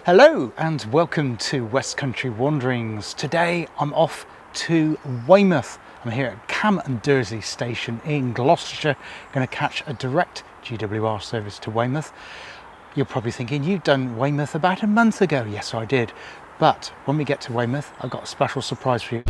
Hello and welcome to West Country Wanderings. Today I'm off to Weymouth. I'm here at Cam and Dursey station in Gloucestershire. Going to catch a direct GWR service to Weymouth. You're probably thinking, you've done Weymouth about a month ago. Yes, I did. But when we get to Weymouth, I've got a special surprise for you.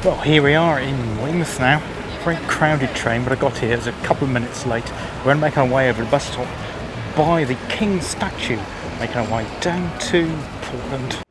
Well, here we are in Weymouth now. Very crowded train, but I got here, it was a couple of minutes late. We're going to make our way over the bus stop by the King statue, making our way down to Portland.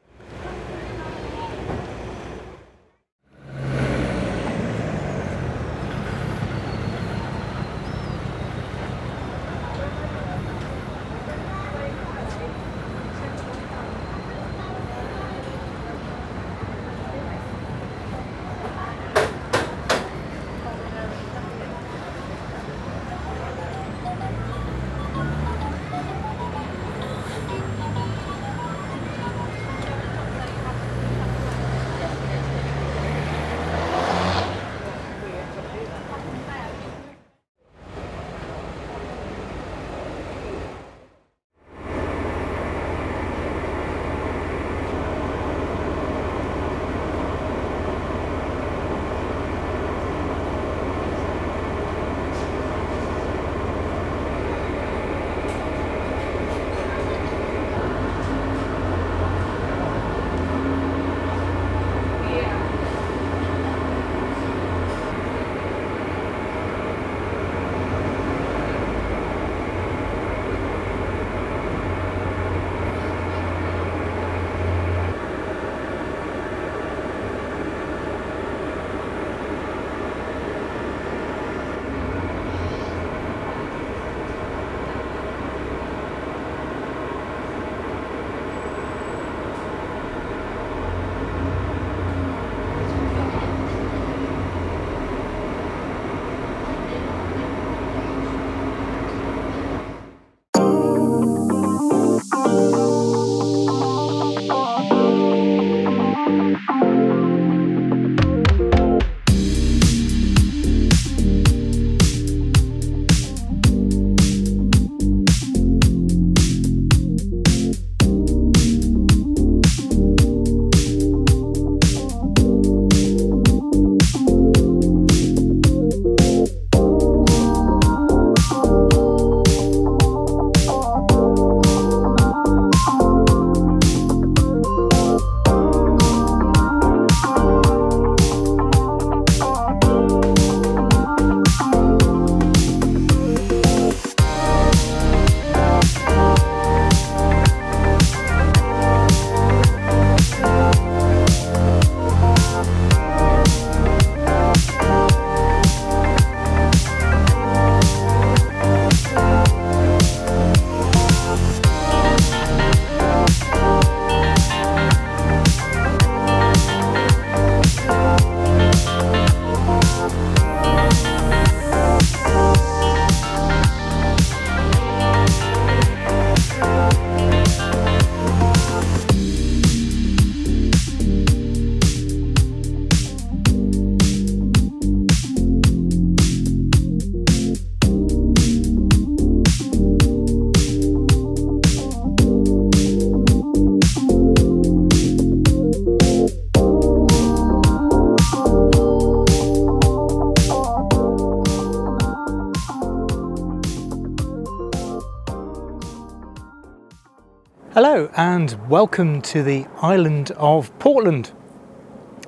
Hello and welcome to the island of Portland.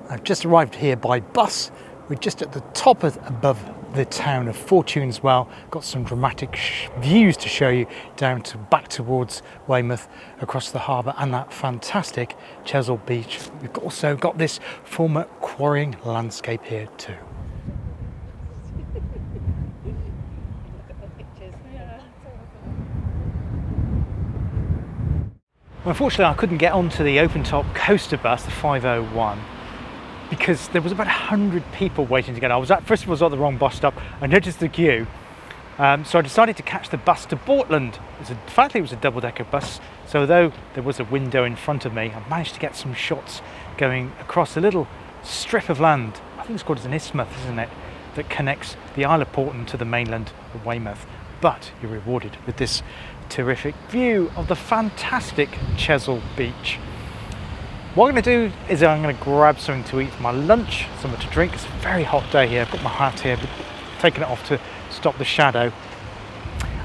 I've just arrived here by bus. We're just at the top of above the town of Fortunes. Well, got some dramatic views to show you down to back towards Weymouth, across the harbour and that fantastic Chesil beach. We've also got this former quarrying landscape here too. Unfortunately, I couldn't get onto the open-top coaster bus, the 501, because there was about 100 people waiting to get on. First of all, I was at the wrong bus stop. I noticed the queue, so I decided to catch the bus to Portland. It was a double-decker bus, so though there was a window in front of me, I managed to get some shots going across a little strip of land. I think it's called an isthmus, isn't it, that connects the Isle of Portland to the mainland of Weymouth. But you're rewarded with this terrific view of the fantastic Chesil beach. What I'm going to do is I'm going to grab something to eat for my lunch, something to drink. It's a very hot day here. I've got my hat here, but taking it off to stop the shadow.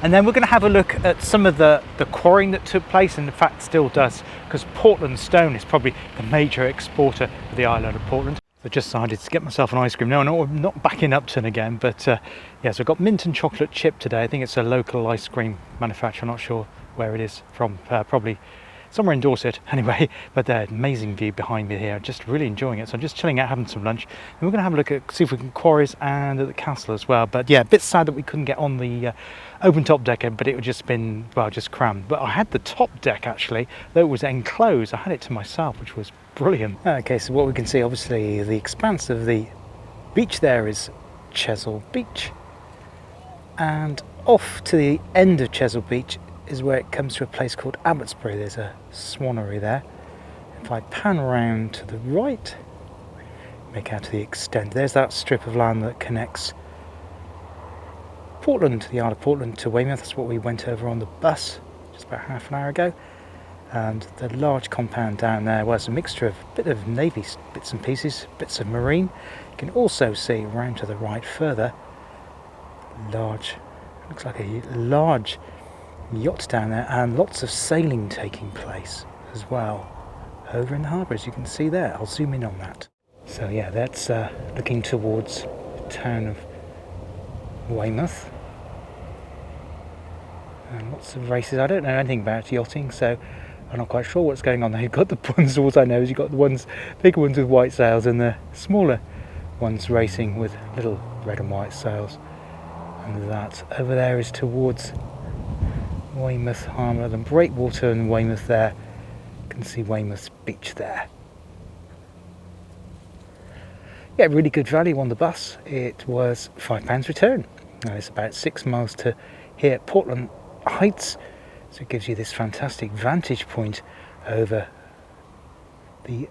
And then we're going to have a look at some of the quarrying that took place, and in fact still does, because Portland stone is probably the major exporter of the island of Portland. I just decided to get myself an ice cream. No, I'm not back in Upton again, but yeah, so I've got mint and chocolate chip today. I think it's a local ice cream manufacturer, not sure where it is from, probably somewhere in Dorset anyway, but amazing view behind me here. Just really enjoying it. So I'm just chilling out, having some lunch, and we're going to have a look at, see if we can quarries and at the castle as well. But yeah, a bit sad that we couldn't get on the open top deck, but it would just been, well, just crammed. But I had the top deck actually, though it was enclosed. I had it to myself, which was brilliant. Okay, so what we can see, obviously the expanse of the beach there is Chesil Beach, and off to the end of Chesil Beach is where it comes to a place called Abbotsbury. There's a swannery there. If I pan around to the right, make out to the extent, there's that strip of land that connects Portland, the Isle of Portland, to Weymouth. That's what we went over on the bus just about half an hour ago. And the large compound down there was a mixture of a bit of navy bits and pieces, bits of marine. You can also see around to the right further, looks like a large yacht down there, and lots of sailing taking place as well over in the harbour, as you can see there. I'll zoom in on that. So yeah, that's looking towards the town of Weymouth, and lots of races. I don't know anything about yachting, so I'm not quite sure what's going on there. You've got the ones, all I know is you've got the ones, bigger ones with white sails, and the smaller ones racing with little red and white sails. And that over there is towards Weymouth Harbour, the breakwater in Weymouth there. You can see Weymouth Beach there. Yeah, really good value on the bus. It was £5 return. Now it's about 6 miles to here at Portland Heights, so it gives you this fantastic vantage point over the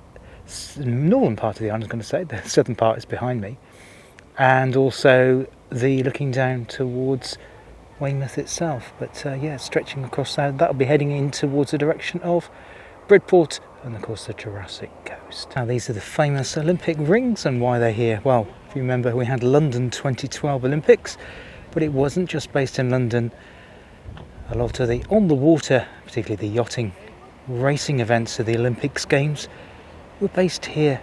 northern part of the island. I was going to say the southern part is behind me, and also the looking down towards Weymouth itself. But yeah, stretching across there, that'll be heading in towards the direction of Bridport and of course the Jurassic Coast. Now these are the famous Olympic rings, and why they're here, well, if you remember, we had London 2012 Olympics, but it wasn't just based in London. A lot of the on the water, particularly the yachting racing events of the Olympics Games, were based here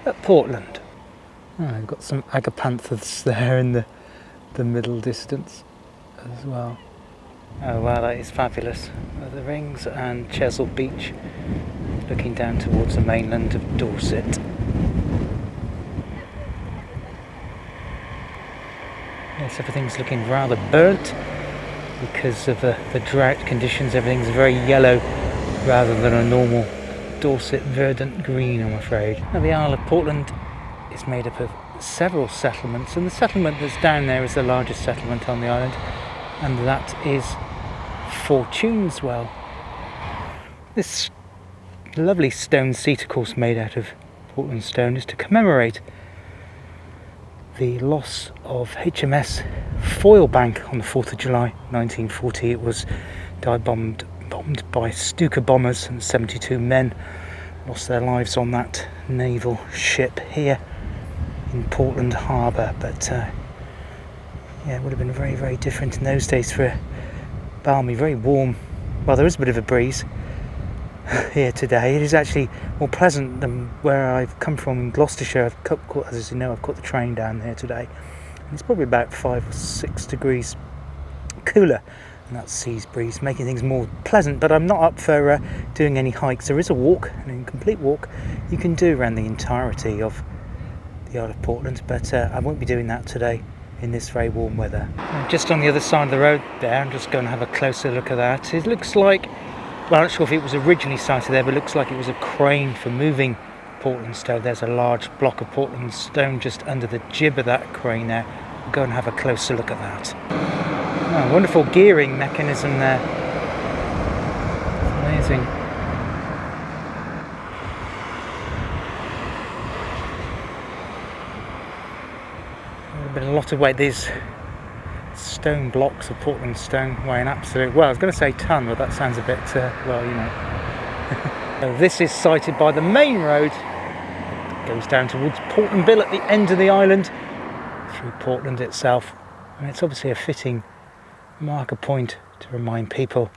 at Portland. I've got some agapanthus there in the middle distance as well. Oh wow, that is fabulous. The rings and Chesil Beach, looking down towards the mainland of Dorset. Yes, everything's looking rather burnt because of the drought conditions. Everything's very yellow rather than a normal Dorset verdant green, I'm afraid. Now the Isle of Portland is made up of several settlements, and the settlement that's down there is the largest settlement on the island, and that is Fortunes. Well, this lovely stone seat, of course made out of Portland stone, is to commemorate the loss of HMS Foylebank on the 4th of July 1940. It was bombed by Stuka bombers, and 72 men lost their lives on that naval ship here in Portland Harbour. But yeah, it would have been very, very different in those days for balmy, very warm. Well, there is a bit of a breeze, here today. It is actually more pleasant than where I've come from in Gloucestershire. As you know, I've caught the train down there today. And it's probably about 5 or 6 degrees cooler, and that seas breeze making things more pleasant. But I'm not up for doing any hikes. There is a walk, an incomplete walk, you can do around the entirety of the Isle of Portland, but I won't be doing that today in this very warm weather. Just on the other side of the road there, I'm just going to have a closer look at that. It looks like, well, I'm not sure if it was originally sited there, but it looks like it was a crane for moving Portland stone. There's a large block of Portland stone just under the jib of that crane there. We'll go and have a closer look at that. Oh, wonderful gearing mechanism there. Amazing. There's been a lot of weight. These stone blocks of Portland stone weigh an absolute, well, I was going to say ton, but that sounds a bit, well, you know. So this is sited by the main road. It goes down towards Portland Bill at the end of the island, through Portland itself. And it's obviously a fitting marker point to remind people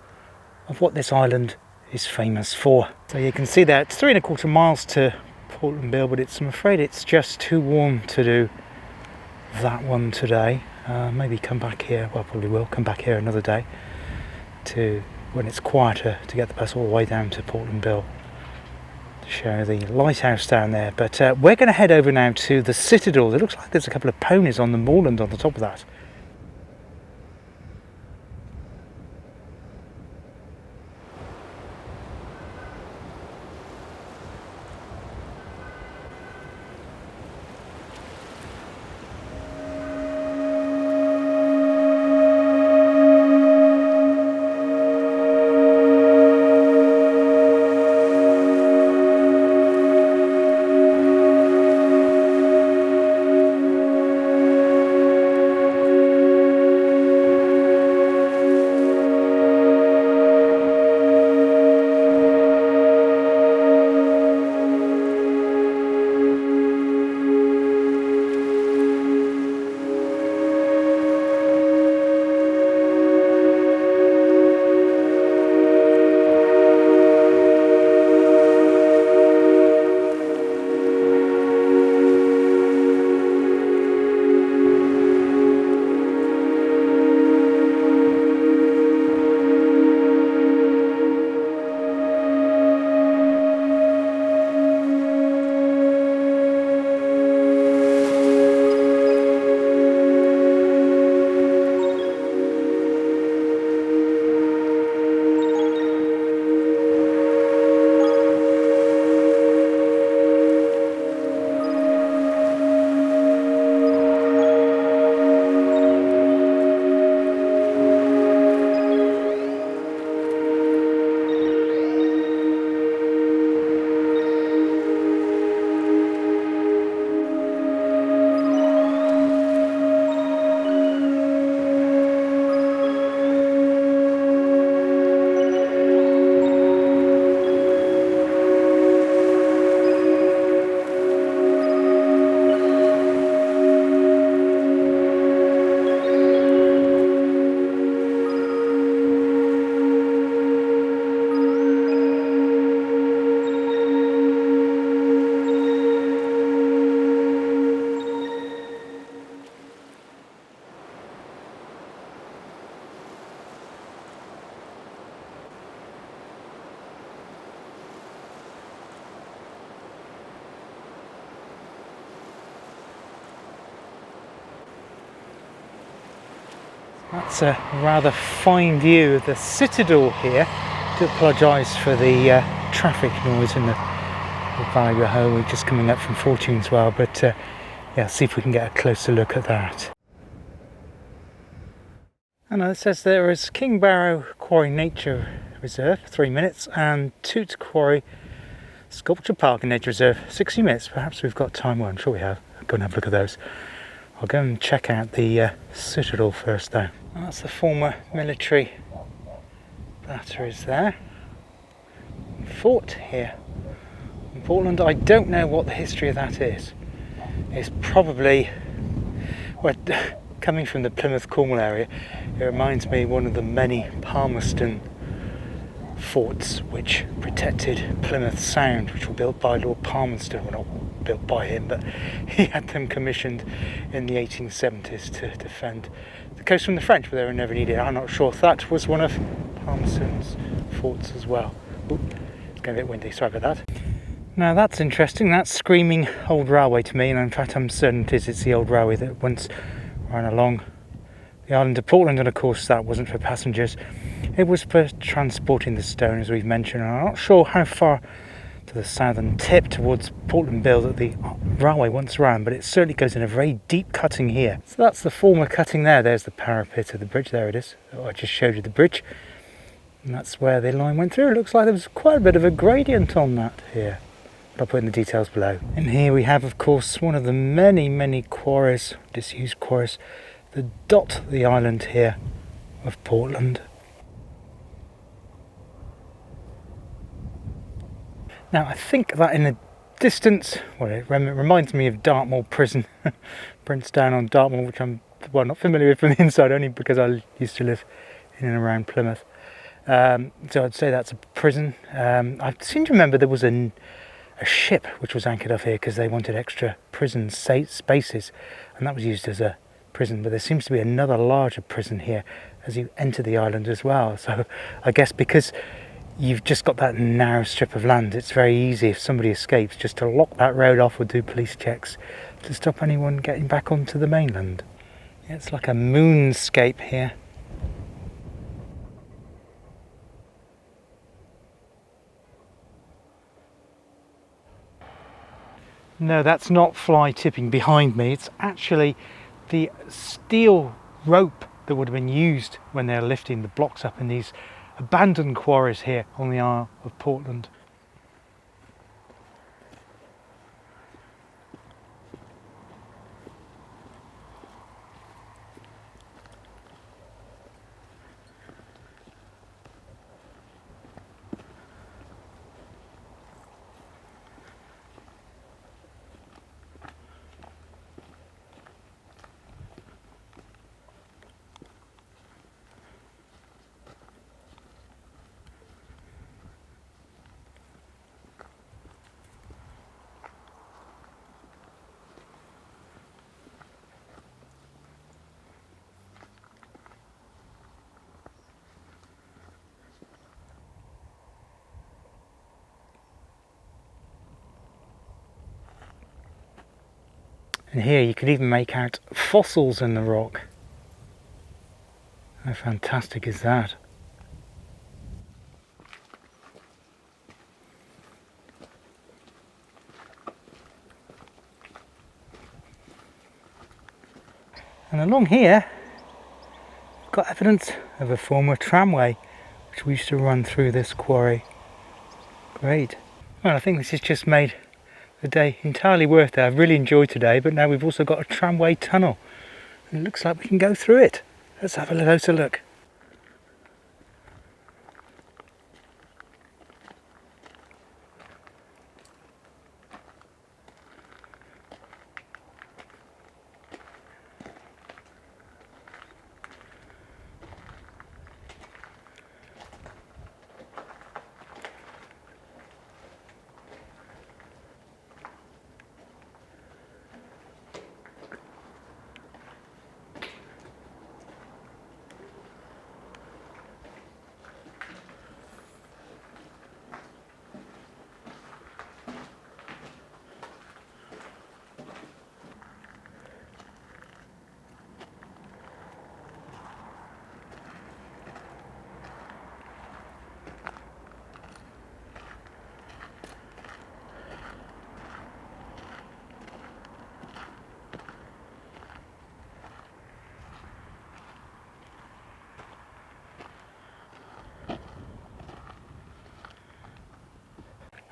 of what this island is famous for. So you can see there, it's 3¼ miles to Portland Bill, but I'm afraid it's just too warm to do that one today. Maybe come back here, well, probably will come back here another day to when it's quieter, to get the bus all the way down to Portland Bill to show the lighthouse down there. But we're going to head over now to the Citadel. It looks like there's a couple of ponies on the moorland on the top of that. That's a rather fine view of the Citadel here. I do apologise for the traffic noise in the Valley below. We're just coming up from Fortune as well, but yeah, see if we can get a closer look at that. And it says there is King Barrow Quarry Nature Reserve, 3 minutes, and Toot Quarry Sculpture Park and Nature Reserve, 60 minutes. Perhaps we've got time. Well, I'm sure we have. Go and have a look at those. I'll go and check out the Citadel first though. And that's the former military batteries there. Fort here in Portland. I don't know what the history of that is. It's probably, well, coming from the Plymouth Cornwall area, it reminds me of one of the many Palmerston forts which protected Plymouth Sound, which were built by Lord Palmerston. Well, not built by him, but he had them commissioned in the 1870s to defend the coast from the French, but they were never needed. I'm not sure if that was one of Palmerston's forts as well. Ooh, it's getting a bit windy, sorry about that. Now that's interesting, that's screaming old railway to me, and in fact I'm certain it's the old railway that once ran along the island of Portland, and of course that wasn't for passengers, it was for transporting the stone, as we've mentioned. And I'm not sure how far to the southern tip towards Portland Bill that the railway once ran, but it certainly goes in a very deep cutting here. So that's the former cutting there. There's the parapet of the bridge, there it is. Oh, I just showed you the bridge, and that's where the line went through. It looks like there was quite a bit of a gradient on that here. I'll put in the details below. And here we have, of course, one of the many quarries, disused quarries, that dot the island here of Portland. Now I think that in the distance, well, it reminds me of Dartmoor Prison, Princetown on Dartmoor, which I'm not familiar with from the inside, only because I used to live in and around Plymouth. So I'd say that's a prison. I seem to remember there was a ship which was anchored off here because they wanted extra prison spaces, and that was used as a prison. But there seems to be another larger prison here as you enter the island as well. So I guess because you've just got that narrow strip of land, it's very easy if somebody escapes just to lock that road off or do police checks to stop anyone getting back onto the mainland. Yeah, it's like a moonscape here. No, that's not fly tipping behind me. It's actually the steel rope that would have been used when they're lifting the blocks up in these abandoned quarries here on the Isle of Portland. And here you could even make out fossils in the rock. How fantastic is that? And along here, we've got evidence of a former tramway which we used to run through this quarry. Great. Well, I think this has just made the day entirely worth it. I've really enjoyed today, but now we've also got a tramway tunnel. And it looks like we can go through it. Let's have a closer look.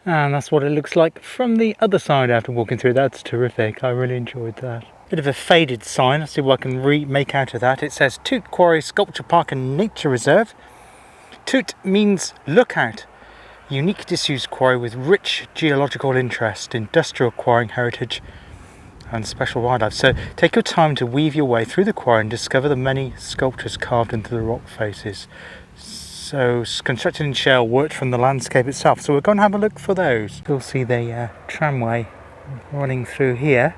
And that's what it looks like from the other side after walking through. That's terrific. I really enjoyed that. Bit of a faded sign. Let's see what I can make out of that. It says Toot Quarry Sculpture Park and Nature Reserve. Toot means lookout. Unique disused quarry with rich geological interest, industrial quarrying heritage and special wildlife. So take your time to weave your way through the quarry and discover the many sculptures carved into the rock faces. So it's constructed in shell, worked from the landscape itself. So we're going to have a look for those. You'll see the tramway running through here.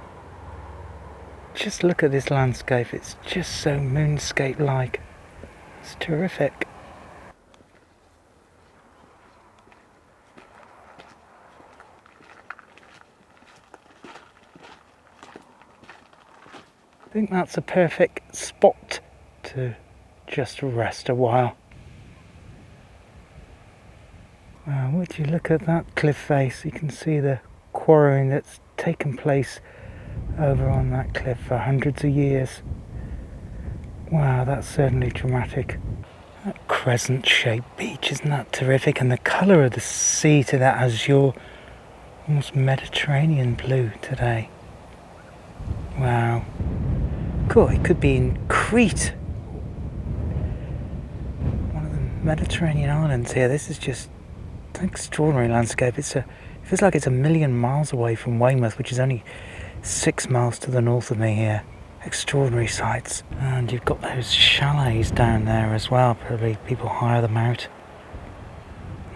Just look at this landscape. It's just so moonscape-like. It's terrific. I think that's a perfect spot to just rest a while. Wow, would you look at that cliff face? You can see the quarrying that's taken place over on that cliff for hundreds of years. Wow, that's certainly dramatic. That crescent-shaped beach, isn't that terrific? And the colour of the sea to that azure, almost Mediterranean blue today. Wow. Cool, it could be in Crete, one of the Mediterranean islands here. This is just an extraordinary landscape. It feels like it's a million miles away from Weymouth, which is only 6 miles to the north of me here. Extraordinary sights. And you've got those chalets down there as well. Probably people hire them out.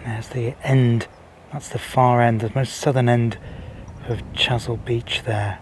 And there's the end. That's the far end, the most southern end of Chesil Beach there.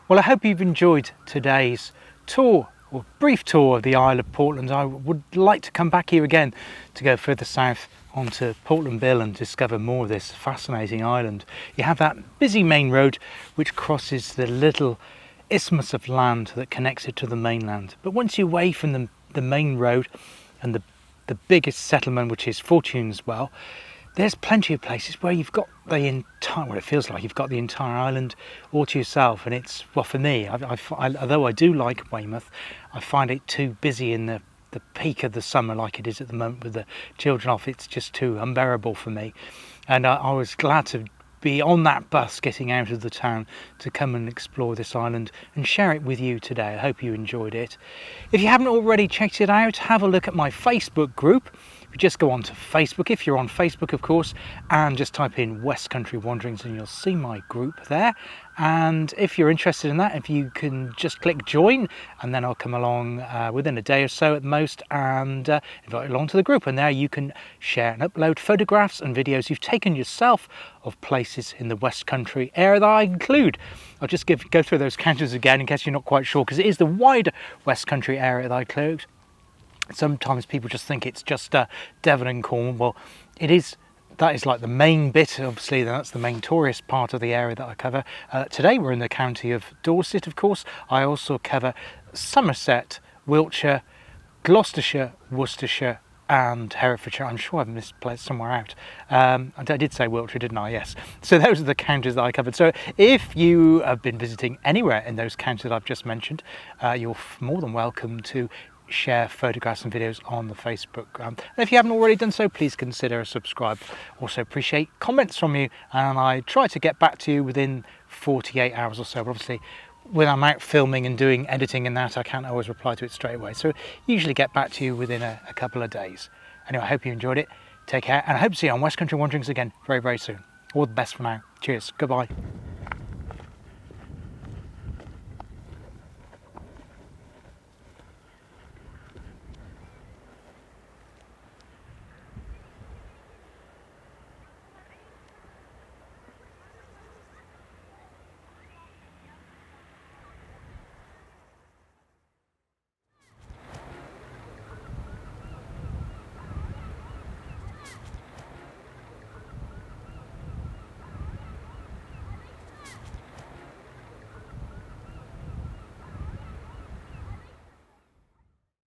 Well, I hope you've enjoyed today's tour, or brief tour of the Isle of Portland. I would like to come back here again to go further south onto Portland Bill and discover more of this fascinating island. You have that busy main road which crosses the little isthmus of land that connects it to the mainland. But once you're away from the main road and the biggest settlement, which is Fortune's Well, there's plenty of places where you've got the entire, well, it feels like you've got the entire island all to yourself, and it's, well, for me, although I do like Weymouth, I find it too busy in the peak of the summer like it is at the moment with the children off. It's just too unbearable for me, and I was glad to be on that bus getting out of the town to come and explore this island and share it with you today. I hope you enjoyed it. If you haven't already checked it out, have a look at my Facebook group. You just go on to Facebook, if you're on Facebook of course, and just type in West Country Wanderings and you'll see my group there. And if you're interested in that, if you can just click join, and then I'll come along within a day or so at the most and invite you along to the group, and there you can share and upload photographs and videos you've taken yourself of places in the West Country area that I include. I'll just go through those countries again in case you're not quite sure, because it is the wider West Country area that I include. Sometimes people just think it's just Devon and Cornwall. Well, it is. That is like the main bit, obviously. That's the main tourist part of the area that I cover. Today we're in the county of Dorset, of course. I also cover Somerset, Wiltshire, Gloucestershire, Worcestershire and Herefordshire. I'm sure I've misplaced somewhere out. I did say Wiltshire, didn't I? Yes. So those are the counties that I covered. So if you have been visiting anywhere in those counties that I've just mentioned, you're more than welcome to share photographs and videos on the Facebook. And if you haven't already done so, please consider a subscribe. Also appreciate comments from you, and I try to get back to you within 48 hours or so. But obviously, when I'm out filming and doing editing and that, I can't always reply to it straight away. So usually get back to you within a couple of days. Anyway, I hope you enjoyed it. Take care, and I hope to see you on West Country Wanderings again very, very soon. All the best for now. Cheers. Goodbye.